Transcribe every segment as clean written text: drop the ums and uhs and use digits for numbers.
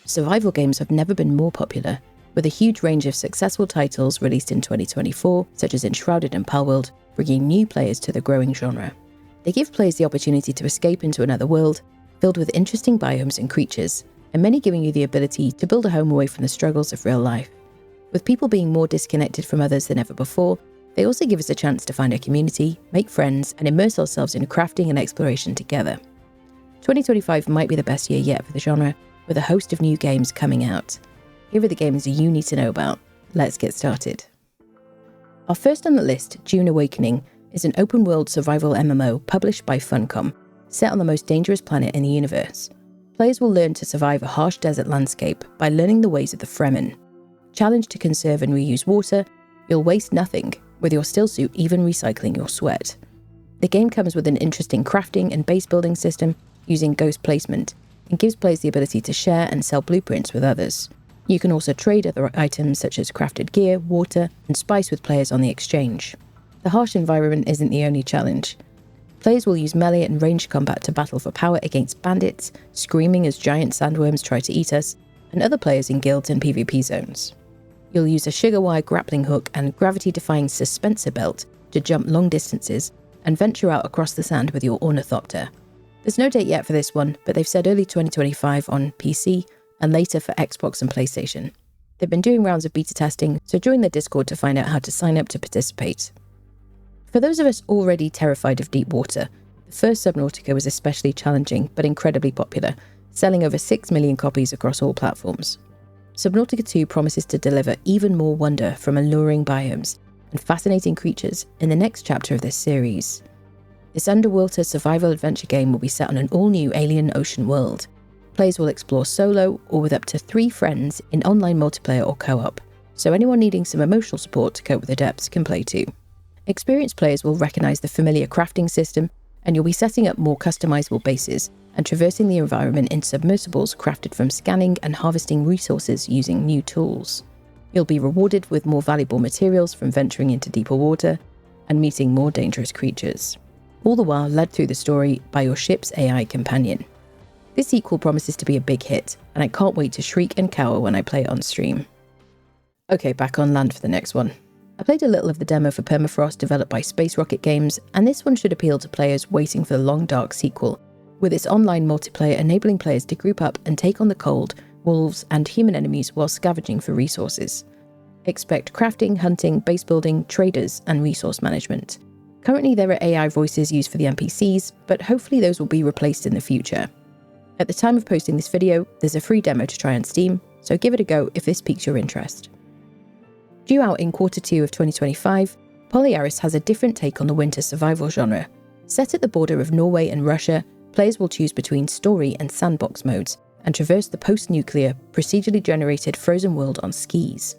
Survival games have never been more popular, with a huge range of successful titles released in 2024, such as Enshrouded and Palworld, bringing new players to the growing genre. They give players the opportunity to escape into another world, filled with interesting biomes and creatures, and many giving you the ability to build a home away from the struggles of real life. With people being more disconnected from others than ever before, they also give us a chance to find a community, make friends, and immerse ourselves in crafting and exploration together. 2025 might be the best year yet for the genre, with a host of new games coming out. Here are the games you need to know about. Let's get started. Our first on the list, Dune Awakening, is an open-world survival MMO published by Funcom, set on the most dangerous planet in the universe. Players will learn to survive a harsh desert landscape by learning the ways of the Fremen. Challenged to conserve and reuse water, you'll waste nothing, with your still suit even recycling your sweat. The game comes with an interesting crafting and base building system using ghost placement, and gives players the ability to share and sell blueprints with others. You can also trade other items such as crafted gear, water, and spice with players on the exchange. The harsh environment isn't the only challenge. Players will use melee and ranged combat to battle for power against bandits, screaming as giant sandworms try to eat us, and other players in guilds and PvP zones. You'll use a sugar wire grappling hook and gravity-defying suspensor belt to jump long distances and venture out across the sand with your ornithopter. There's no date yet for this one, but they've said early 2025 on PC and later for Xbox and PlayStation. They've been doing rounds of beta testing, so join their Discord to find out how to sign up to participate. For those of us already terrified of deep water, the first Subnautica was especially challenging but incredibly popular, selling over 6 million copies across all platforms. Subnautica 2 promises to deliver even more wonder from alluring biomes and fascinating creatures in the next chapter of this series. This underwater survival adventure game will be set on an all-new alien ocean world. Players will explore solo or with up to 3 friends in online multiplayer or co-op, so anyone needing some emotional support to cope with the depths can play too. Experienced players will recognise the familiar crafting system, and you'll be setting up more customisable bases and traversing the environment in submersibles crafted from scanning and harvesting resources using new tools. You'll be rewarded with more valuable materials from venturing into deeper water and meeting more dangerous creatures, all the while led through the story by your ship's AI companion. This sequel promises to be a big hit, and I can't wait to shriek and cower when I play it on stream. Okay, back on land for the next one. I played a little of the demo for Permafrost developed by Space Rocket Games, and this one should appeal to players waiting for the long dark sequel, with its online multiplayer enabling players to group up and take on the cold, wolves, and human enemies while scavenging for resources. Expect crafting, hunting, base building, traders, and resource management. Currently there are AI voices used for the NPCs, but hopefully those will be replaced in the future. At the time of posting this video, there's a free demo to try on Steam, so give it a go if this piques your interest. Due out in Q2 of 2025, Polyaris has a different take on the winter survival genre. Set at the border of Norway and Russia, players will choose between story and sandbox modes and traverse the post-nuclear, procedurally generated frozen world on skis.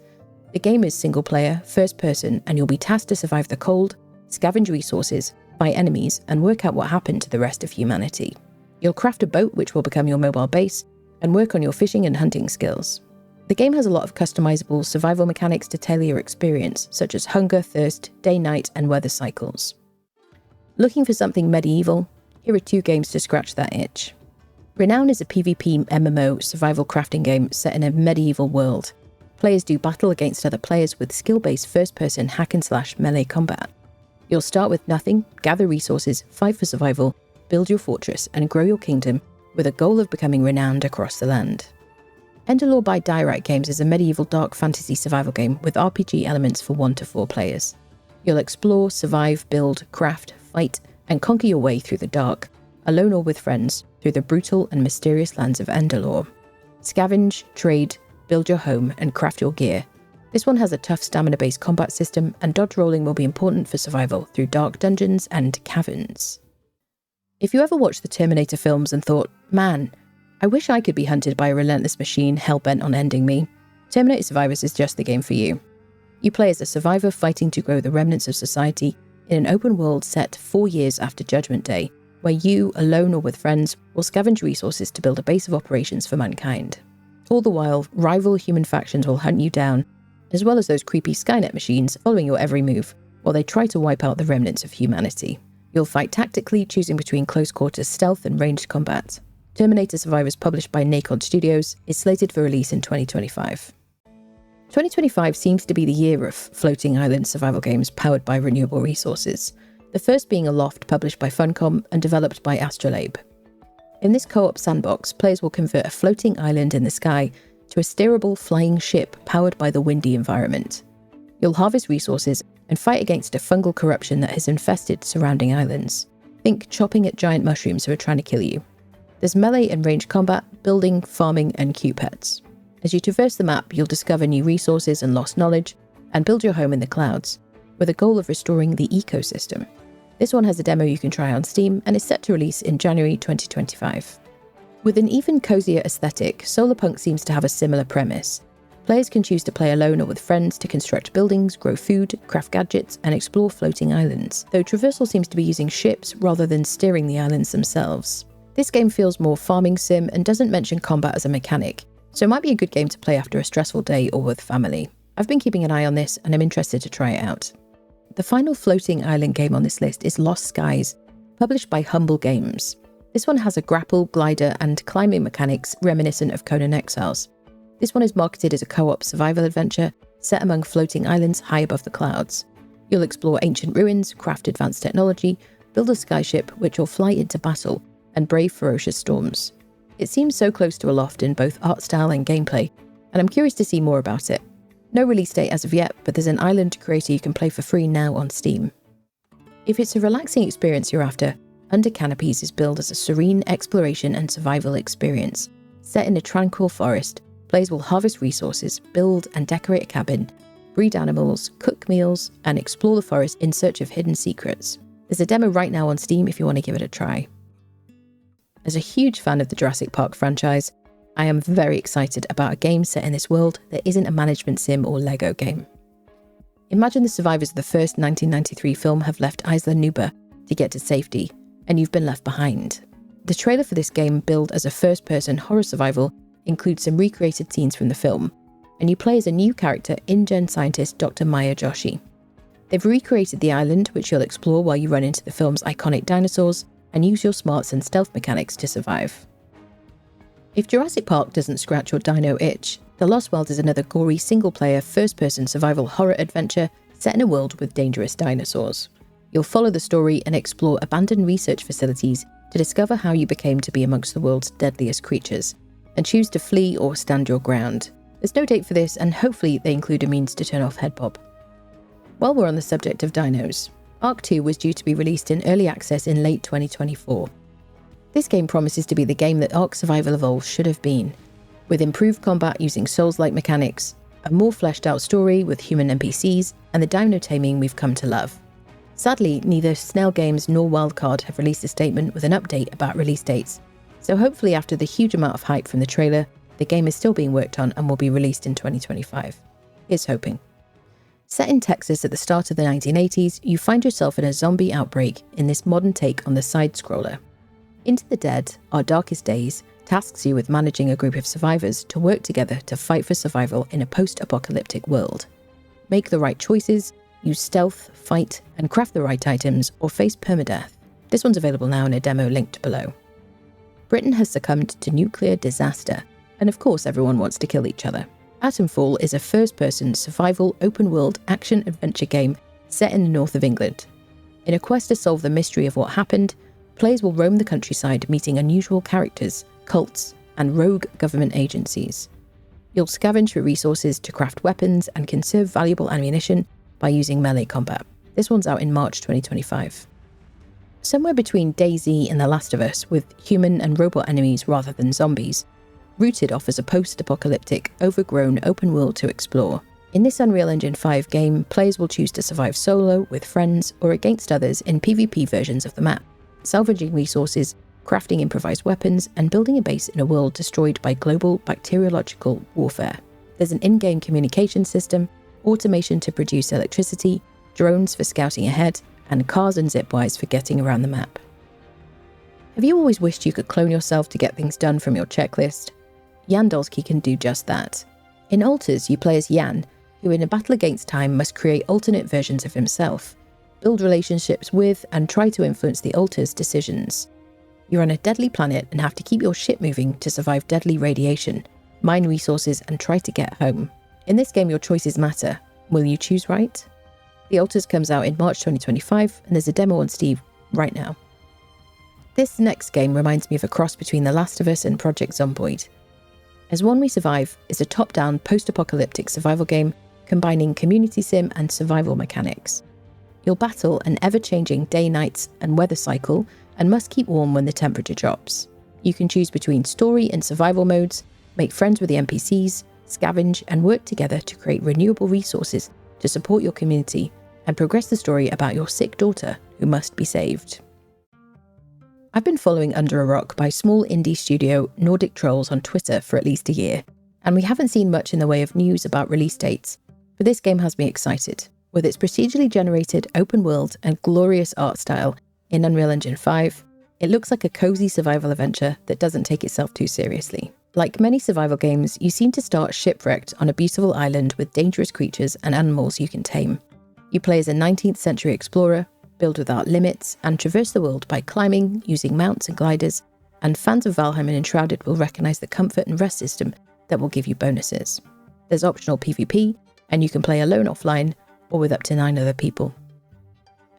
The game is single-player, first-person, and you'll be tasked to survive the cold, scavenge resources, fight enemies, and work out what happened to the rest of humanity. You'll craft a boat which will become your mobile base, and work on your fishing and hunting skills. The game has a lot of customizable survival mechanics to tailor your experience, such as hunger, thirst, day-night, and weather cycles. Looking for something medieval? Here are 2 games to scratch that itch. Renown is a PvP MMO survival crafting game set in a medieval world. Players do battle against other players with skill-based first-person hack-and-slash melee combat. You'll start with nothing, gather resources, fight for survival, build your fortress, and grow your kingdom with a goal of becoming renowned across the land. Endalor by Direct Games is a medieval dark fantasy survival game with RPG elements for 1 to 4 players. You'll explore, survive, build, craft, fight, and conquer your way through the dark, alone or with friends, through the brutal and mysterious lands of Endalor. Scavenge, trade, build your home, and craft your gear. This one has a tough stamina-based combat system, and dodge rolling will be important for survival through dark dungeons and caverns. If you ever watched the Terminator films and thought, man, I wish I could be hunted by a relentless machine hell-bent on ending me, Terminator Survivors is just the game for you. You play as a survivor fighting to grow the remnants of society in an open world set 4 years after Judgment Day, where you, alone or with friends, will scavenge resources to build a base of operations for mankind. All the while, rival human factions will hunt you down, as well as those creepy Skynet machines following your every move, while they try to wipe out the remnants of humanity. You'll fight tactically, choosing between close quarters stealth and ranged combat. Terminator Survivors, published by NACOD Studios, is slated for release in 2025. 2025 seems to be the year of floating island survival games powered by renewable resources, the first being Aloft, published by Funcom and developed by Astrolabe. In this co-op sandbox, players will convert a floating island in the sky to a steerable flying ship powered by the windy environment. You'll harvest resources and fight against a fungal corruption that has infested surrounding islands. Think chopping at giant mushrooms who are trying to kill you. There's melee and ranged combat, building, farming, and cute pets. As you traverse the map, you'll discover new resources and lost knowledge, and build your home in the clouds, with a goal of restoring the ecosystem. This one has a demo you can try on Steam, and is set to release in January 2025. With an even cozier aesthetic, Solarpunk seems to have a similar premise. Players can choose to play alone or with friends to construct buildings, grow food, craft gadgets, and explore floating islands, though traversal seems to be using ships rather than steering the islands themselves. This game feels more farming sim and doesn't mention combat as a mechanic, so it might be a good game to play after a stressful day or with family. I've been keeping an eye on this and I'm interested to try it out. The final floating island game on this list is Lost Skies, published by Humble Games. This one has a grapple, glider, and climbing mechanics reminiscent of Conan Exiles. This one is marketed as a co-op survival adventure set among floating islands high above the clouds. You'll explore ancient ruins, craft advanced technology, build a skyship which will fly into battle, and brave ferocious storms. It seems so close to Aloft in both art style and gameplay, and I'm curious to see more about it. No release date as of yet, but there's an island creator you can play for free now on Steam. If it's a relaxing experience you're after, Under Canopies is billed as a serene exploration and survival experience. Set in a tranquil forest, players will harvest resources, build and decorate a cabin, breed animals, cook meals, and explore the forest in search of hidden secrets. There's a demo right now on Steam if you want to give it a try. As a huge fan of the Jurassic Park franchise, I am very excited about a game set in this world that isn't a management sim or Lego game. Imagine the survivors of the first 1993 film have left Isla Nublar to get to safety, and you've been left behind. The trailer for this game, billed as a first-person horror survival, includes some recreated scenes from the film, and you play as a new character, InGen scientist Dr. Maya Joshi. They've recreated the island, which you'll explore while you run into the film's iconic dinosaurs, and use your smarts and stealth mechanics to survive. If Jurassic Park doesn't scratch your dino itch, The Lost Wild is another gory single-player first-person survival horror adventure set in a world with dangerous dinosaurs. You'll follow the story and explore abandoned research facilities to discover how you became to be amongst the world's deadliest creatures, and choose to flee or stand your ground. There's no date for this, and hopefully they include a means to turn off head bob. While we're on the subject of dinos, Ark 2 was due to be released in early access in late 2024. This game promises to be the game that Ark Survival Evolved should have been, with improved combat using Souls-like mechanics, a more fleshed out story with human NPCs, and the dino taming we've come to love. Sadly, neither Snail Games nor Wildcard have released a statement with an update about release dates, so hopefully after the huge amount of hype from the trailer, the game is still being worked on and will be released in 2025. Here's hoping. Set in Texas at the start of the 1980s, you find yourself in a zombie outbreak in this modern take on the side-scroller. Into the Dead, Our Darkest Days tasks you with managing a group of survivors to work together to fight for survival in a post-apocalyptic world. Make the right choices, use stealth, fight, and craft the right items, or face permadeath. This one's available now in a demo linked below. Britain has succumbed to nuclear disaster, and of course everyone wants to kill each other. Atomfall is a first-person survival open-world action-adventure game set in the north of England. In a quest to solve the mystery of what happened, players will roam the countryside meeting unusual characters, cults, and rogue government agencies. You'll scavenge for resources to craft weapons and conserve valuable ammunition by using melee combat. This one's out in March 2025. Somewhere between DayZ and The Last of Us, with human and robot enemies rather than zombies, Rooted offers a post-apocalyptic, overgrown open world to explore. In this Unreal Engine 5 game, players will choose to survive solo, with friends, or against others in PvP versions of the map, salvaging resources, crafting improvised weapons, and building a base in a world destroyed by global bacteriological warfare. There's an in-game communication system, automation to produce electricity, drones for scouting ahead, and cars and zipwires for getting around the map. Have you always wished you could clone yourself to get things done from your checklist? Jan Dolsky can do just that. In Alters, you play as Jan, who in a battle against time must create alternate versions of himself, build relationships with, and try to influence the Alters' decisions. You're on a deadly planet and have to keep your ship moving to survive deadly radiation, mine resources and try to get home. In this game, your choices matter. Will you choose right? The Altars comes out in March 2025 and there's a demo on Steam right now. This next game reminds me of a cross between The Last of Us and Project Zomboid. As One We Survive is a top-down post-apocalyptic survival game combining community sim and survival mechanics. You'll battle an ever-changing day, night and weather cycle and must keep warm when the temperature drops. You can choose between story and survival modes, make friends with the NPCs, scavenge and work together to create renewable resources to support your community and progress the story about your sick daughter who must be saved. I've been following Under a Rock by small indie studio Nordic Trolls on Twitter for at least a year, and we haven't seen much in the way of news about release dates, but this game has me excited. With its procedurally generated open world and glorious art style in Unreal Engine 5, it looks like a cozy survival adventure that doesn't take itself too seriously. Like many survival games, you seem to start shipwrecked on a beautiful island with dangerous creatures and animals you can tame. You play as a 19th century explorer, build without limits, and traverse the world by climbing, using mounts and gliders, and fans of Valheim and Enshrouded will recognise the comfort and rest system that will give you bonuses. There's optional PvP, and you can play alone offline, or with up to 9 other people.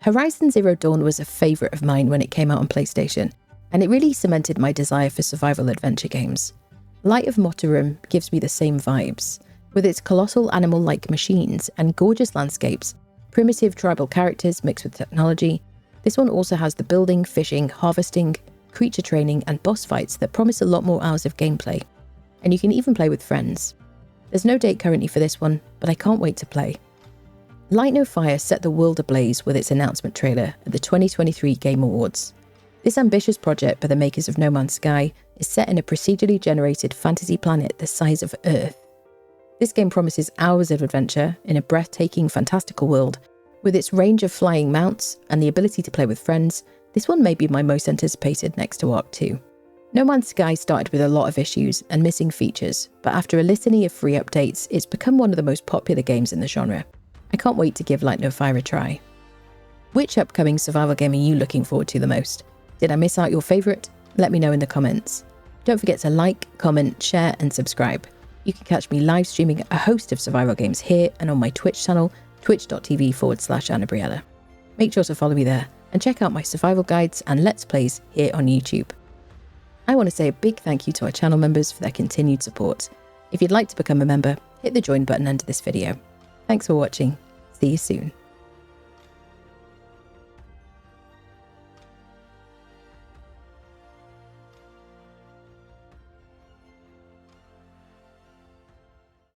Horizon Zero Dawn was a favourite of mine when it came out on PlayStation, and it really cemented my desire for survival adventure games. Light of Motiram gives me the same vibes. With its colossal animal-like machines and gorgeous landscapes, primitive tribal characters mixed with technology, this one also has the building, fishing, harvesting, creature training and boss fights that promise a lot more hours of gameplay. And you can even play with friends. There's no date currently for this one, but I can't wait to play. Light No Fire set the world ablaze with its announcement trailer at the 2023 Game Awards. This ambitious project by the makers of No Man's Sky is set in a procedurally generated fantasy planet the size of Earth. This game promises hours of adventure in a breathtaking, fantastical world. With its range of flying mounts and the ability to play with friends, this one may be my most anticipated next to Ark 2. No Man's Sky started with a lot of issues and missing features, but after a litany of free updates, it's become one of the most popular games in the genre. I can't wait to give Light No Fire a try. Which upcoming survival game are you looking forward to the most? Did I miss out your favourite? Let me know in the comments. Don't forget to like, comment, share and subscribe. You can catch me live streaming a host of survival games here and on my Twitch channel, twitch.tv/Anabriella. Make sure to follow me there and check out my survival guides and Let's Plays here on YouTube. I want to say a big thank you to our channel members for their continued support. If you'd like to become a member, hit the join button under this video. Thanks for watching. See you soon.